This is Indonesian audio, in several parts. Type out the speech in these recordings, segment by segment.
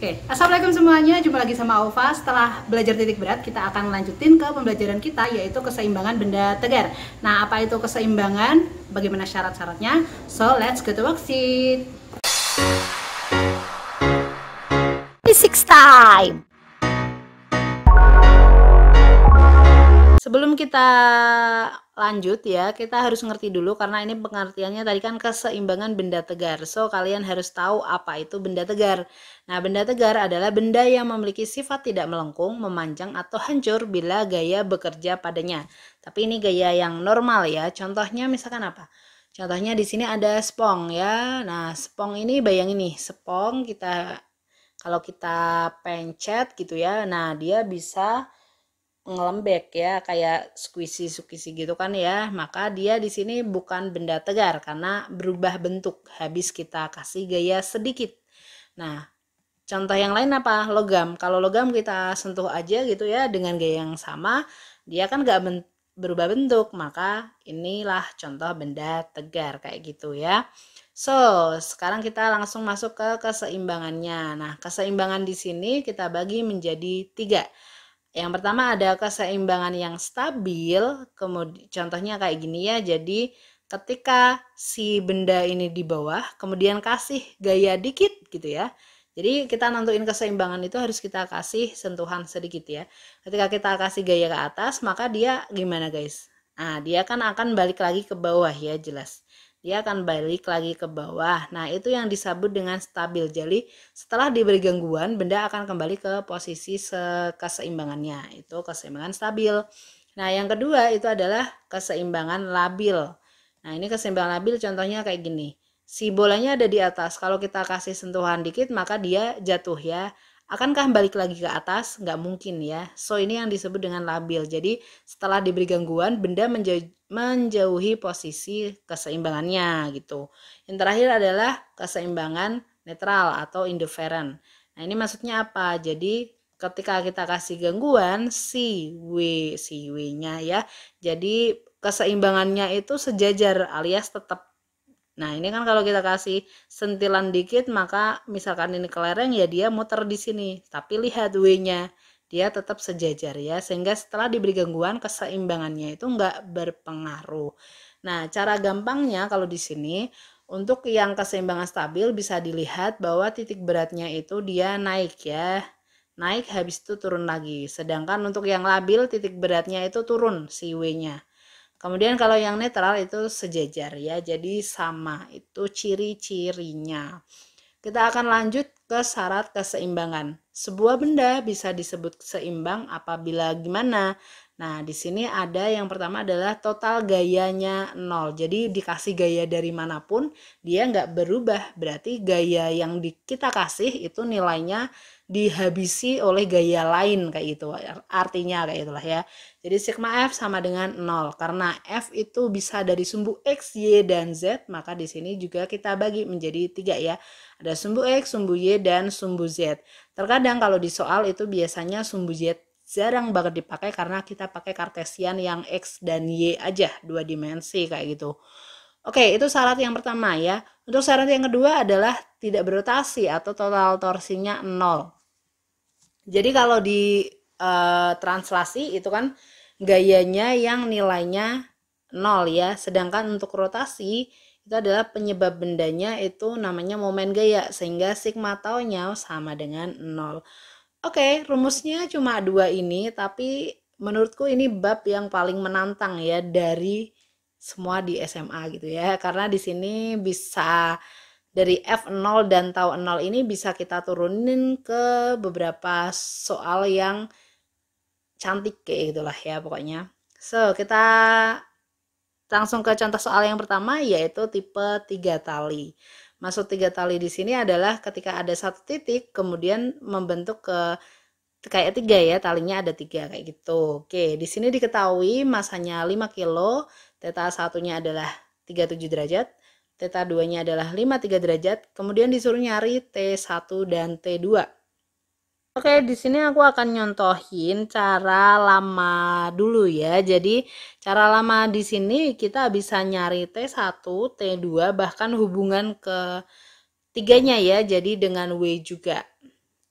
Oke, assalamualaikum semuanya. Jumpa lagi sama Aufa. Setelah belajar titik berat, kita akan lanjutin ke pembelajaran kita, yaitu keseimbangan benda tegar. Nah, apa itu keseimbangan? Bagaimana syarat-syaratnya? So, let's go to worksheet. Physics time. Sebelum kita lanjut ya, kita harus ngerti dulu karena ini pengertiannya tadi kan keseimbangan benda tegar. So, kalian harus tahu apa itu benda tegar. Nah, benda tegar adalah benda yang memiliki sifat tidak melengkung, memanjang, atau hancur bila gaya bekerja padanya. Tapi ini gaya yang normal ya. Contohnya misalkan apa? Contohnya di sini ada spong ya. Nah, spong ini bayangin nih, spong kalau kita pencet gitu ya. Nah, dia bisa ngelembek ya, kayak squishy gitu kan ya. Maka dia di sini bukan benda tegar karena berubah bentuk habis kita kasih gaya sedikit. Nah, contoh yang lain apa? Logam. Kalau logam kita sentuh aja gitu ya dengan gaya yang sama, dia kan gak berubah bentuk. Maka inilah contoh benda tegar kayak gitu ya. So, sekarang kita langsung masuk ke keseimbangannya. Nah, keseimbangan di sini kita bagi menjadi 3. Yang pertama ada keseimbangan yang stabil, kemudian contohnya kayak gini ya. Jadi ketika si benda ini di bawah, kemudian kasih gaya dikit gitu ya. Jadi kita nentuin keseimbangan itu harus kita kasih sentuhan sedikit ya. Ketika kita kasih gaya ke atas, maka dia gimana guys? Nah, dia kan akan balik lagi ke bawah ya, jelas. Dia akan balik lagi ke bawah. Nah, itu yang disebut dengan stabil. Jadi, setelah diberi gangguan, benda akan kembali ke posisi keseimbangannya. Itu keseimbangan stabil. Nah, yang kedua itu adalah keseimbangan labil. Nah, ini keseimbangan labil contohnya kayak gini. Si bolanya ada di atas. Kalau kita kasih sentuhan dikit, maka dia jatuh ya. Akankah balik lagi ke atas? Nggak mungkin ya. So, ini yang disebut dengan labil. Jadi, setelah diberi gangguan, benda menjauhi posisi keseimbangannya gitu. Yang terakhir adalah keseimbangan netral atau indifferent. Nah, ini maksudnya apa? Jadi, ketika kita kasih gangguan, si W-nya ya. Jadi, keseimbangannya itu sejajar alias tetap. Nah, ini kan kalau kita kasih sentilan dikit, maka misalkan ini kelereng ya dia muter di sini. Tapi lihat W-nya, dia tetap sejajar ya. Sehingga setelah diberi gangguan, keseimbangannya itu enggak berpengaruh. Nah, cara gampangnya kalau di sini, untuk yang keseimbangan stabil bisa dilihat bahwa titik beratnya itu dia naik ya. Naik habis itu turun lagi. Sedangkan untuk yang labil, titik beratnya itu turun si W-nya. Kemudian kalau yang netral itu sejajar ya, jadi sama, itu ciri-cirinya. Kita akan lanjut ke syarat keseimbangan. Sebuah benda bisa disebut seimbang apabila gimana? Nah, di sini ada yang pertama adalah total gayanya 0. Jadi dikasih gaya dari manapun, dia nggak berubah. Berarti gaya yang kita kasih itu nilainya dihabisi oleh gaya lain kayak gitu. Artinya kayak itulah ya. Jadi sigma F sama dengan 0. Karena F itu bisa dari sumbu X, Y, dan Z, maka di sini juga kita bagi menjadi 3 ya. Ada sumbu X, sumbu Y, dan sumbu Z. Terkadang kalau di soal itu biasanya sumbu Z jarang banget dipakai karena kita pakai kartesian yang X dan Y aja, 2 dimensi kayak gitu. Oke, itu syarat yang pertama ya. Untuk syarat yang kedua adalah tidak berotasi atau total torsinya 0. Jadi kalau di translasi itu kan gayanya yang nilainya 0 ya. Sedangkan untuk rotasi itu adalah penyebab bendanya itu namanya momen gaya. Sehingga sigma tau-nya sama dengan 0. Oke, rumusnya cuma 2 ini. Tapi menurutku ini bab yang paling menantang ya dari semua di SMA gitu ya. Karena di sini bisa dari F0 dan tau 0 ini bisa kita turunin ke beberapa soal yang cantik kayak gitulah ya pokoknya. So, kita langsung ke contoh soal yang pertama yaitu tipe 3 tali. Maksud 3 tali di sini adalah ketika ada satu titik kemudian membentuk kayak 3 ya, talinya ada 3 kayak gitu. Oke, di sini diketahui masanya 5 kilo, theta 1-nya adalah 37 derajat. Theta 2-nya adalah 53 derajat. Kemudian disuruh nyari T1 dan T2. Oke, di sini aku akan nyontohin cara lama dulu ya. Jadi, cara lama di sini kita bisa nyari T1, T2, bahkan hubungan ke tiganya ya. Jadi dengan W juga.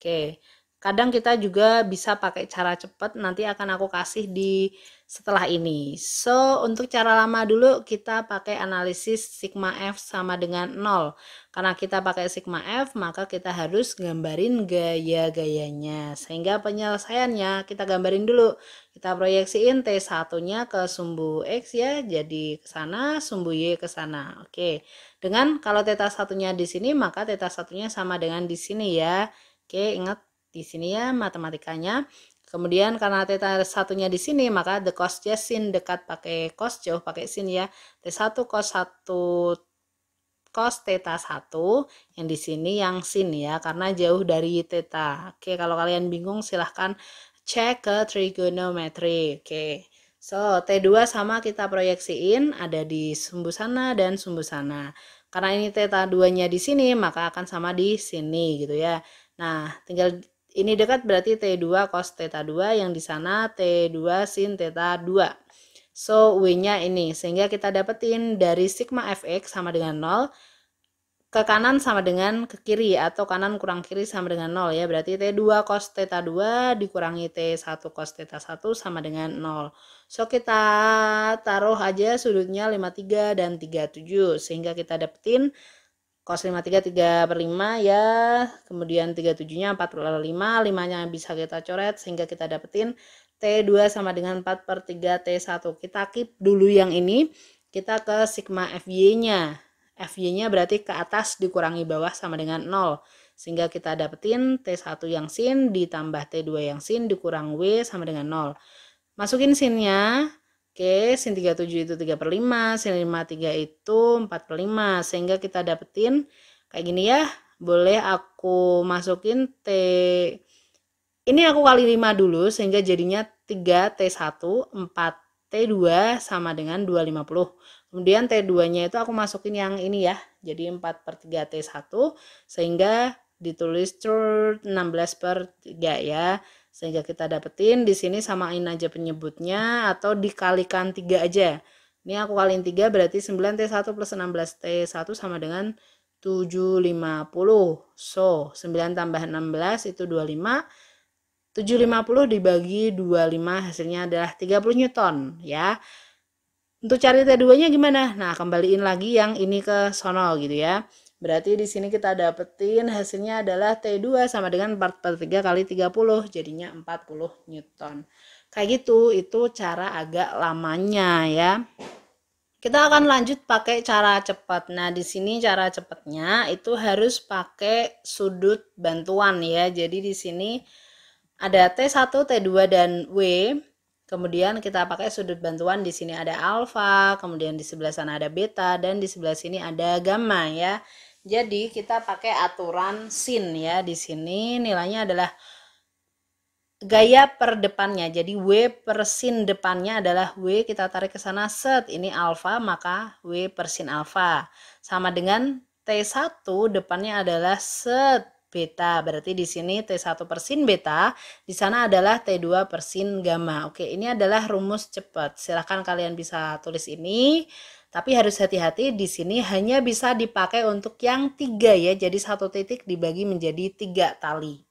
Oke, kadang kita juga bisa pakai cara cepat, nanti akan aku kasih di setelah ini. So, untuk cara lama dulu kita pakai analisis sigma F sama dengan 0. Karena kita pakai sigma F, maka kita harus gambarin gaya-gayanya. Sehingga penyelesaiannya kita gambarin dulu. Kita proyeksiin T1-nya ke sumbu X ya, jadi ke sana, sumbu Y ke sana. Oke, dengan kalau θ satunya di sini, maka θ satunya sama dengan di sini ya. Oke, ingat di sini ya matematikanya. Kemudian karena θ satunya di sini, maka the cos sin dekat pakai cos, jauh pakai sin ya. T1 cos 1 cos θ1 yang di sini yang sin ya, karena jauh dari θ. Oke, kalau kalian bingung silahkan cek ke trigonometri. Oke. So, T2 sama kita proyeksiin ada di sumbu sana dan sumbu sana. Karena ini θ2-nya di sini, maka akan sama di sini gitu ya. Nah, tinggal ini dekat berarti T2 cos θ2, yang di sana T2 sin θ2. So, W-nya ini, sehingga kita dapetin dari sigma fx sama dengan 0, ke kanan sama dengan ke kiri, atau kanan kurang kiri sama dengan 0 ya. Berarti T2 cos θ2 dikurangi T1 cos θ1 sama dengan 0. So, kita taruh aja sudutnya 53 dan 37, sehingga kita dapetin cos 53 3/5 ya, kemudian 37-nya 4/5, 5-nya bisa kita coret sehingga kita dapetin T2 sama dengan 4/3 T1. Kita keep dulu yang ini, kita ke sigma FY-nya. FY-nya berarti ke atas dikurangi bawah sama dengan 0. Sehingga kita dapetin T1 yang sin ditambah T2 yang sin dikurang W sama dengan 0. Masukin sinnya. Oke, sin 37 itu 3/5, sin 53 itu 4/5, sehingga kita dapetin kayak gini ya. Boleh aku masukin ini aku kali 5 dulu, sehingga jadinya 3T1, 4T2 sama dengan 250. Kemudian T2-nya itu aku masukin yang ini ya, jadi 4/3 T1, sehingga ditulis 16/3 ya. Sehingga kita dapetin di sini samain aja penyebutnya atau dikalikan 3 aja. Ini aku kaliin 3 berarti 9T1 plus 16T1 sama dengan 750. So, 9 tambah 16 itu 25. 750 dibagi 25 hasilnya adalah 30 Newton ya. Untuk cari T2-nya gimana? Nah, kembaliin lagi yang ini ke sono gitu ya. Berarti di sini kita dapetin hasilnya adalah T2 sama dengan 4/3 kali 30, jadinya 40 Newton. Kayak gitu, itu cara agak lamanya ya. Kita akan lanjut pakai cara cepat. Nah, di sini cara cepatnya itu harus pakai sudut bantuan ya. Jadi di sini ada T1, T2 dan W. Kemudian kita pakai sudut bantuan, di sini ada alfa, kemudian di sebelah sana ada beta, dan di sebelah sini ada gamma ya. Jadi kita pakai aturan sin ya. Di sini nilainya adalah gaya per depannya. Jadi W per sin depannya adalah W, kita tarik ke sana set, ini alfa, maka W per sin alfa. Sama dengan T1 depannya adalah set beta. Berarti di sini T1 per sin beta, di sana adalah T2 per sin gamma. Oke, ini adalah rumus cepat. Silahkan kalian bisa tulis ini. Tapi harus hati-hati, di sini hanya bisa dipakai untuk yang 3 ya. Jadi satu titik dibagi menjadi 3 tali.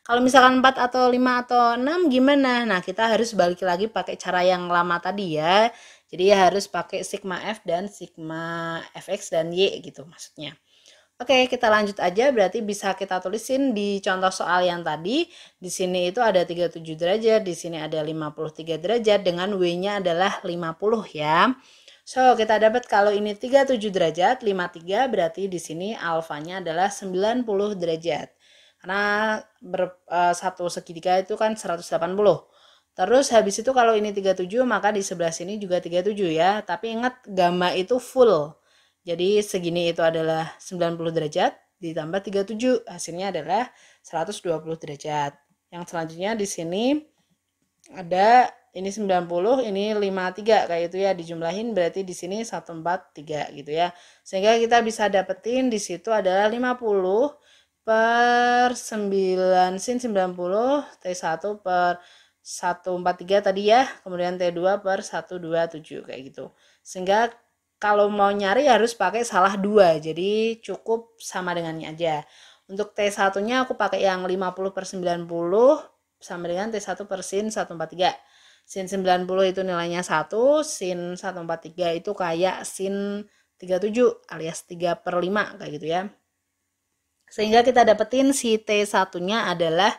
Kalau misalkan 4 atau 5 atau 6 gimana? Nah, kita harus balik lagi pakai cara yang lama tadi ya. Jadi harus pakai sigma F dan sigma Fx dan Y gitu maksudnya. Oke, kita lanjut aja. Berarti bisa kita tulisin di contoh soal yang tadi. Di sini itu ada 37 derajat, di sini ada 53 derajat dengan W-nya adalah 50 ya. So, kita dapat kalau ini 37 derajat, 53 berarti di sini alfanya adalah 90 derajat. Karena satu segitiga itu kan 180. Terus habis itu kalau ini 37, maka di sebelah sini juga 37 ya. Tapi ingat gamma itu full. Jadi segini itu adalah 90 derajat ditambah 37, hasilnya adalah 120 derajat. Yang selanjutnya di sini ada ini 90, ini 53 kayak itu ya, dijumlahin berarti di sini 143 gitu ya. Sehingga kita bisa dapetin di situ adalah 50 per 9 sin 90, T1 per 143 tadi ya, kemudian T2 per 127 kayak gitu. Sehingga kalau mau nyari harus pakai salah 2, jadi cukup sama dengannya aja. Untuk T1 nya aku pakai yang 50/90 sama dengan T1 per sin 143. Sin 90 itu nilainya 1, sin 143 itu kayak sin 37 alias 3/5 kayak gitu ya. Sehingga kita dapetin si T1 nya adalah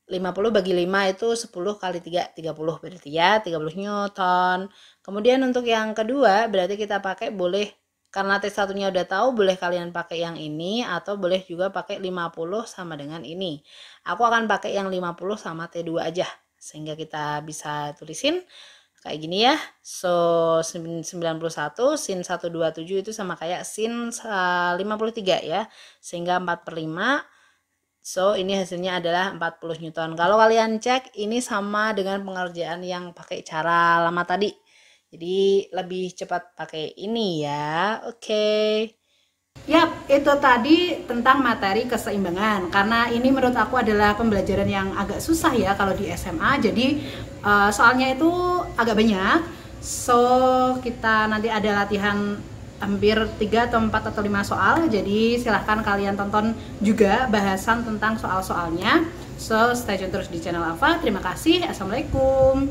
50 bagi 5 itu 10 kali 3, 30 berarti ya, 30 Newton. Kemudian untuk yang kedua berarti kita pakai boleh, karena T1 nya udah tahu, boleh kalian pakai yang ini atau boleh juga pakai 50 sama dengan ini. Aku akan pakai yang 50 sama T2 aja, sehingga kita bisa tulisin kayak gini ya. So 91 sin 127 itu sama kayak sin 53 ya, sehingga 4/5. So, ini hasilnya adalah 40 Newton. Kalau kalian cek, ini sama dengan pengerjaan yang pakai cara lama tadi. Jadi, lebih cepat pakai ini ya. Oke. Yap, itu tadi tentang materi keseimbangan. Karena ini menurut aku adalah pembelajaran yang agak susah ya kalau di SMA. Jadi, soalnya itu agak banyak. So, kita nanti ada latihan hampir 3 atau 4 atau 5 soal, jadi silahkan kalian tonton juga bahasan tentang soal-soalnya. So, stay tune terus di channel Alfa. Terima kasih. Assalamualaikum.